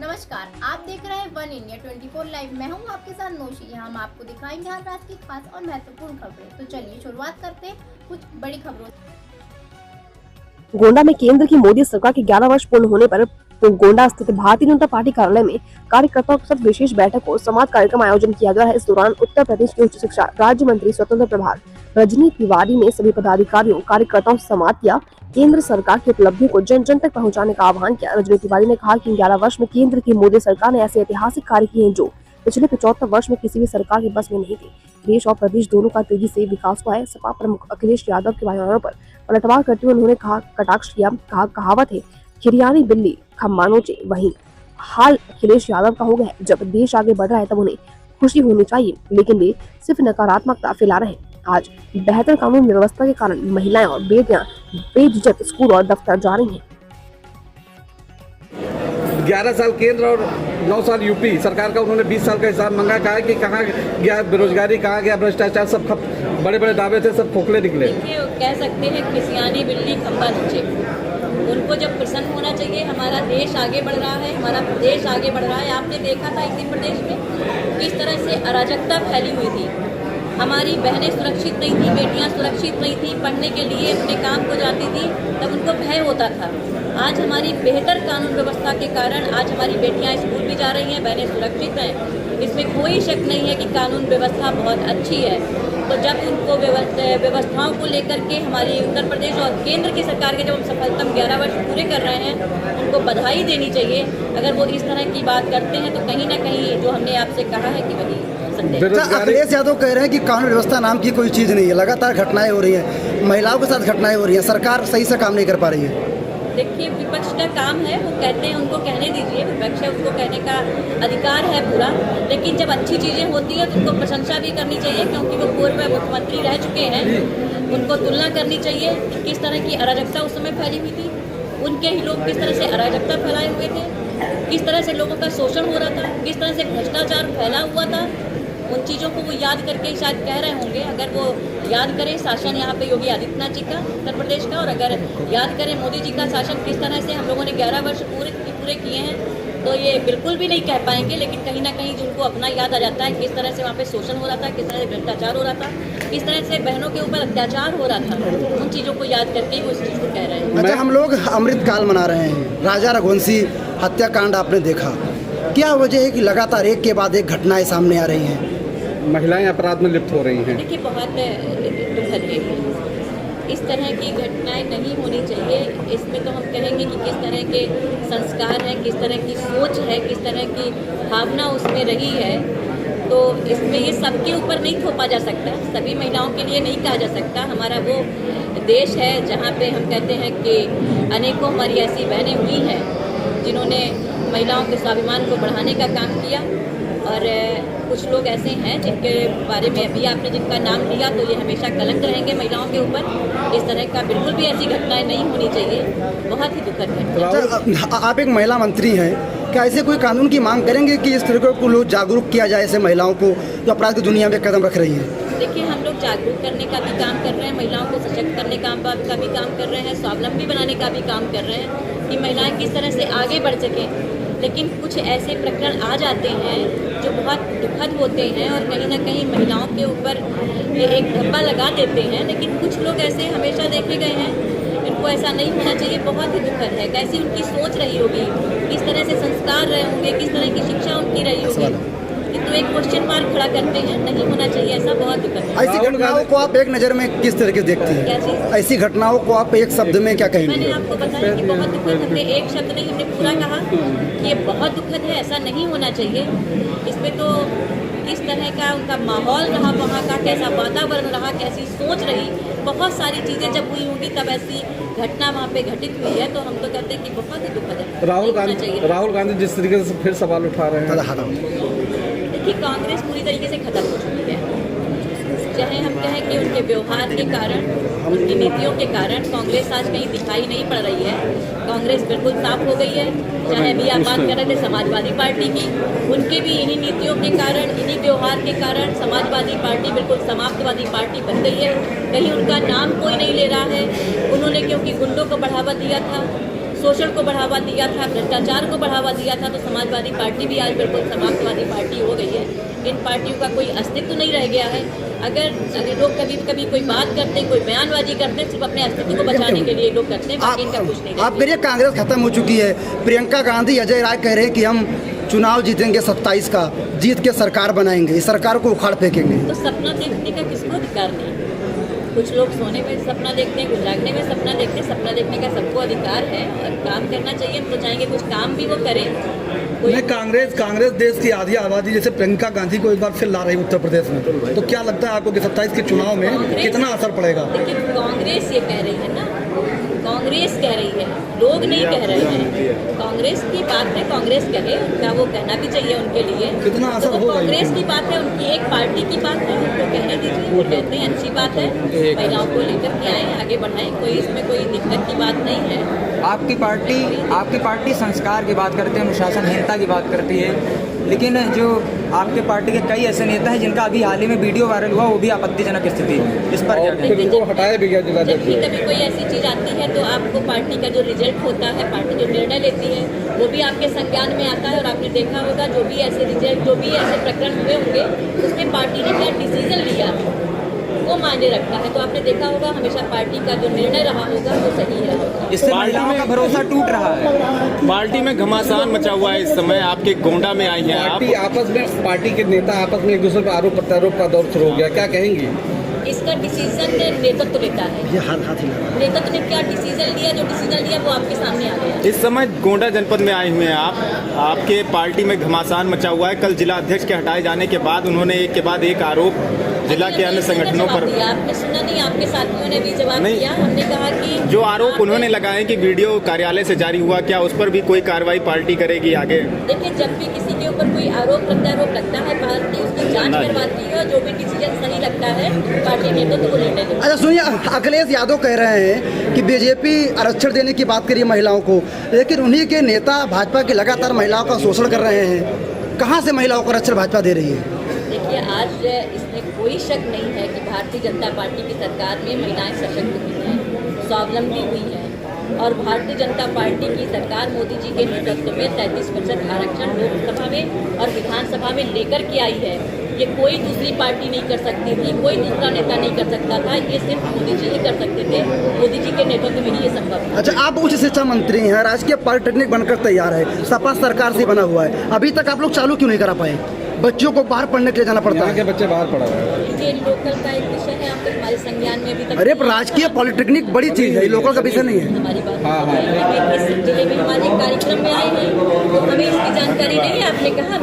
नमस्कार, आप देख रहे हैं वन इंडिया 24 लाइव। मैं हूं आपके साथ नौशी। यहाँ हम आपको दिखाएंगे हर रात की खास और महत्वपूर्ण खबरें। तो चलिए शुरुआत करते हैं कुछ बड़ी खबरों से। गोंडा में केंद्र की मोदी सरकार के 11 वर्ष पूर्ण होने पर गोंडा स्थित भारतीय जनता पार्टी कार्यालय में कार्यकर्ताओं के साथ विशेष बैठक और संवाद कार्यक्रम आयोजन किया गया है। इस दौरान उत्तर प्रदेश के उच्च शिक्षा राज्य मंत्री स्वतंत्र प्रभार रजनी तिवारी ने सभी पदाधिकारियों कार्यकर्ताओं से संवाद किया। केंद्र सरकार की उपलब्धियों को जन जन तक पहुंचाने का आह्वान किया। रजनी तिवारी ने कहा कि 11 वर्ष में केंद्र की मोदी सरकार ने ऐसे ऐतिहासिक कार्य किए हैं जो पिछले 75 वर्ष में किसी भी सरकार के बस में नहीं थे। देश और प्रदेश दोनों का तेजी से विकास हुआ है। सपा प्रमुख अखिलेश यादव के बयानों पर पलटवार करते हुए उन्होंने कटाक्ष किया। कहावत है खिरियानी बिल्ली खम्बा नोचे, वहीं हाल अखिलेश यादव का हो गया है। जब देश आगे बढ़ रहा है तब उन्हें खुशी होनी चाहिए, लेकिन वे सिर्फ नकारात्मकता फैला रहे हैं। आज बेहतर कानून व्यवस्था के कारण महिलाएं और बेटियां बेझिझक स्कूल और दफ्तर जा रही हैं। 11 साल केंद्र और 9 साल यूपी सरकार का उन्होंने 20 साल का हिसाब मांगा। कहा कि कहाँ गया बेरोजगारी, कहाँ गया भ्रष्टाचार, सब बड़े बड़े दावे थे, सब खोखले निकले। देखिए, कह सकते हैं खिसियानी बिल्ली खंबा नीचे। उनको जब प्रसन्न होना चाहिए। हमारा देश आगे बढ़ रहा है, हमारा प्रदेश आगे बढ़ रहा है। आपने देखा था इसी प्रदेश में किस तरह से अराजकता फैली हुई थी। हमारी बहनें सुरक्षित नहीं थी, बेटियां सुरक्षित नहीं थी, पढ़ने के लिए अपने काम को जाती थी तब उनको भय होता था। आज हमारी बेहतर कानून व्यवस्था के कारण आज हमारी बेटियां स्कूल भी जा रही हैं, बहनें सुरक्षित हैं। इसमें कोई शक नहीं है कि कानून व्यवस्था बहुत अच्छी है। तो जब उनको व्यवस्थाओं को लेकर के हमारी उत्तर प्रदेश और केंद्र की सरकार के जब हम सफलतम 11 वर्ष पूरे कर रहे हैं, उनको बधाई देनी चाहिए। अगर वो इस तरह की बात करते हैं तो कहीं ना कहीं जो हमने आपसे कहा है कि वही अखिलेश यादव कह रहे हैं कि कानून व्यवस्था नाम की कोई चीज़ नहीं है। लगातार घटनाएं हो रही हैं, महिलाओं के साथ घटनाएं हो रही हैं, सरकार सही से काम नहीं कर पा रही है। देखिए, विपक्ष का काम है, वो कहते हैं, उनको कहने दीजिए। विपक्ष है, उसको कहने का अधिकार है पूरा। लेकिन जब अच्छी चीज़ें होती हैं तो उनको प्रशंसा भी करनी चाहिए, क्योंकि वो पूर्व मुख्यमंत्री रह चुके हैं। उनको तुलना करनी चाहिए कि किस तरह की अराजकता उस समय फैली हुई थी, उनके ही लोग किस तरह से अराजकता फैलाए हुए थे, किस तरह से लोगों का शोषण हो रहा था, किस तरह से भ्रष्टाचार फैला हुआ था। उन चीज़ों को वो याद करके शायद कह रहे होंगे। अगर वो याद करें शासन यहाँ पे योगी आदित्यनाथ जी का उत्तर प्रदेश का, और अगर याद करें मोदी जी का शासन किस तरह से हम लोगों ने 11 वर्ष पूरे किए हैं, तो ये बिल्कुल भी नहीं कह पाएंगे। लेकिन कहीं ना कहीं जिनको अपना याद आ जाता है किस तरह से वहाँ पे शोषण हो रहा था, किस तरह से भ्रष्टाचार हो रहा था, किस तरह से बहनों के ऊपर अत्याचार हो रहा था, उन चीज़ों को याद करके वो इस चीज़ को कह रहे हैं। अच्छा, हम लोग अमृत काल मना रहे हैं। राजा रघुवंशी हत्याकांड आपने देखा, क्या वजह है कि लगातार एक के बाद एक घटनाएं सामने आ रही हैं? महिलाएं अपराध में लिप्त हो रही हैं। देखिए, बहुत दुखद है। इस तरह की घटनाएं नहीं होनी चाहिए। इसमें तो हम कहेंगे कि किस तरह के संस्कार हैं, किस तरह की सोच है, किस तरह की भावना उसमें रही है। तो इसमें ये सबके ऊपर नहीं थोपा जा सकता, सभी महिलाओं के लिए नहीं कहा जा सकता। हमारा वो देश है जहाँ पे हम कहते हैं कि अनेकों हमारी ऐसी बहनें हुई हैं जिन्होंने महिलाओं के स्वाभिमान को बढ़ाने का काम किया। और कुछ लोग ऐसे हैं जिनके बारे में अभी आपने जिनका नाम लिया, तो ये हमेशा कलंक रहेंगे महिलाओं के ऊपर। इस तरह का बिल्कुल भी ऐसी घटनाएं नहीं होनी चाहिए। बहुत ही दुखद है। अच्छा, आप एक महिला मंत्री हैं, क्या ऐसे कोई कानून की मांग करेंगे कि इस तरह को लोग जागरूक किया जाए ऐसे महिलाओं को जो अपराध की दुनिया में कदम रख रही है? देखिए, हम लोग जागरूक करने का भी काम कर रहे हैं, महिलाओं को सशक्त करने का भी काम कर रहे हैं, स्वावलंबी बनाने का भी काम कर रहे हैं कि महिलाएं किस तरह से आगे बढ़ सकें। लेकिन कुछ ऐसे प्रकरण आ जाते हैं जो बहुत दुखद होते हैं और कहीं ना कहीं महिलाओं के ऊपर ये एक धब्बा लगा देते हैं। लेकिन कुछ लोग ऐसे हमेशा देखे गए हैं, इनको ऐसा नहीं होना चाहिए। बहुत ही दुखद है। कैसी उनकी सोच रही होगी, किस तरह से संस्कार रहे होंगे, किस तरह की शिक्षा उनकी रही होगी, तो एक क्वेश्चन मार्क खड़ा करते हैं। नहीं होना चाहिए ऐसा, बहुत दुखद है। ऐसी घटनाओं को आप एक नज़र में किस तरह के देखती हैं? क्या चीज़? ऐसी घटनाओं को आप एक शब्द में क्या कहेंगे? मैंने आपको बताया कि बहुत दुखद। हमने एक शब्द नहीं, हमने पूरा कहा कि ये बहुत दुखद है, ऐसा नहीं होना चाहिए। इसमें तो किस तरह का उनका माहौल रहा, वहाँ का कैसा वातावरण रहा, कैसी सोच रही, बहुत सारी चीज़ें जब हुई होंगी तब ऐसी घटना वहाँ पे घटित हुई है। तो हम तो कहते हैं कि बहुत ही दुखद है। राहुल गांधी जिस तरीके से फिर सवाल उठा रहे हैं कि कांग्रेस पूरी तरीके से खत्म हो चुकी है। चाहे हम कहें कि उनके व्यवहार के कारण, उनकी नीतियों के कारण कांग्रेस आज कहीं दिखाई नहीं पड़ रही है। कांग्रेस बिल्कुल साफ हो गई है। चाहे अभी आप बात कर रहे थे समाजवादी पार्टी की, उनके भी इन्हीं नीतियों के कारण, इन्हीं व्यवहार के कारण समाजवादी पार्टी बिल्कुल समाप्तवादी पार्टी बन गई है। कहीं उनका नाम कोई नहीं ले रहा है। उन्होंने क्योंकि गुंडों को बढ़ावा दिया था, शोषण को बढ़ावा दिया था, भ्रष्टाचार को बढ़ावा दिया था, तो समाजवादी पार्टी भी आज बिल्कुल समाजवादी पार्टी हो गई है। इन पार्टियों का कोई अस्तित्व नहीं रह गया है। अगर लोग कभी कभी कोई बात करते हैं, कोई बयानबाजी करते हैं, सिर्फ अपने अस्तित्व को बचाने के लिए लोग करते हैं, बाकी इनका कुछ नहीं। आप करिए, कांग्रेस खत्म हो चुकी है, प्रियंका गांधी, अजय राय कह रहे हैं कि हम चुनाव जीतेंगे 27 का, जीत के सरकार बनाएंगे, इस सरकार को उखाड़ फेंकेंगे। तो सपना देखने का किसको अधिकार नहीं? कुछ लोग सोने में सपना देखते हैं, कुछ जागने में सपना देखते हैं। सपना देखने का सबको अधिकार है और काम करना चाहिए। तो चाहेंगे कुछ काम भी वो करें। नहीं, कांग्रेस देश की आधी आबादी जैसे प्रियंका गांधी को एक बार फिर ला रही उत्तर प्रदेश में, तो क्या लगता है आपको कि 27 के चुनाव में कितना असर पड़ेगा? लेकिन कांग्रेस ये कह रही है ना, कांग्रेस कह रही है, लोग नहीं कह रहे हैं। कांग्रेस की बात है, कांग्रेस कहे, उनका वो कहना भी चाहिए उनके लिए। कितना असर तो होगा? कांग्रेस की बात है, उनकी एक पार्टी की बात है, उनको कहने दीजिए। वो कहते हैं अच्छी बात है, महिलाओं को लेकर के आए, आगे बढ़ाएं, कोई इसमें कोई दिक्कत की बात नहीं है। आपकी पार्टी संस्कार की बात करते हैं, अनुशासनहीनता की बात करती है, लेकिन जो आपके पार्टी के कई ऐसे नेता हैं जिनका अभी हाल ही में वीडियो वायरल हुआ, वो भी आपत्तिजनक स्थिति है। इस पर क्या फिर उनको हटाया भी गया जिलाध्यक्ष। जब भी कभी कोई ऐसी चीज़ आती है तो आपको पार्टी का जो रिजल्ट होता है, पार्टी जो निर्णय लेती है, वो भी आपके संज्ञान में आता है। और आपने देखा होगा जो भी ऐसे रिजल्ट, जो भी ऐसे प्रकरण हुए होंगे, उसमें पार्टी ने क्या डिसीजन लिया वो मायने रखता है। तो आपने देखा होगा हमेशा पार्टी का जो निर्णय रहा होगा वो सही रहा होगा। इससे महिलाओं का भरोसा टूट रहा है। पार्टी में घमासान मचा हुआ है इस समय। आपके गोंडा में आई हैं आप, पार्टी के नेता आपस में एक दूसरे पर आरोप प्रत्यारोप का दौर शुरू हो गया, क्या कहेंगी? इसका डिसीजन नेतृत्व लेता है। ये हाथ ही लगा। नेतृत्व ने क्या डिसीजन लिया, जो डिसीजन लिया वो आपके सामने आ गया। इस समय गोंडा जनपद में आए हुए हैं आप, आपके पार्टी में घमासान मचा हुआ है। कल जिला अध्यक्ष के हटाए जाने के बाद उन्होंने एक के बाद एक आरोप जिला के अन्य संगठनों पर। आपने सुना नहीं? आपके साथियों ने भी जवाब दिया। हमने कहा कि जो आरोप उन्होंने लगाए कि वीडियो कार्यालय से जारी हुआ, क्या उस पर भी कोई कार्रवाई पार्टी करेगी आगे? देखिए, जब भी किसी के ऊपर कोई आरोप प्रत्यारोप लगता है, पार्टी उसकी जांच करवाती है और जो भी डिसीजन सही लगता है पार्टी नेतृत्व को लेने देती है। अच्छा सुनिए, अखिलेश यादव कह रहे हैं कि बीजेपी आरक्षण देने की बात करी महिलाओं को, लेकिन उन्हीं के नेता भाजपा के लगातार महिलाओं का शोषण कर रहे हैं। कहाँ से महिलाओं को आरक्षण भाजपा दे रही है? देखिए, आज इसमें कोई शक नहीं है कि भारतीय जनता पार्टी की सरकार में महिलाएं सशक्त हुई हैं, स्वावलंबी हुई हैं। और भारतीय जनता पार्टी की सरकार मोदी जी के नेतृत्व में 33% आरक्षण लोकसभा में और विधानसभा में लेकर के आई है। ये कोई दूसरी पार्टी नहीं कर सकती थी, कोई दूसरा नेता नहीं कर सकता था, ये सिर्फ मोदी जी ही कर सकते थे। मोदी जी के नेतृत्व में ही ये संभव है। अच्छा, आप उच्च शिक्षा मंत्री हैं, राजकीय पॉलिटेक्निक बनकर तैयार है, सपा सरकार से बना हुआ है, अभी तक आप लोग चालू क्यों नहीं करा पाए? बच्चों को बाहर पढ़ने के लिए जाना पड़ता यहाँ है। के बच्चे बाहर पढ़ा रहे हैं। ये लोकल का एक विषय है, आपके हमारे संज्ञान में अभी तक। अरे राजकीय पॉलिटेक्निक बड़ी चीज है, लोकल का विषय नहीं है। हमारी बात इस जिले में हमारे कार्यक्रम में आए हैं तो हमें इसकी जानकारी नहीं है। आपने कहा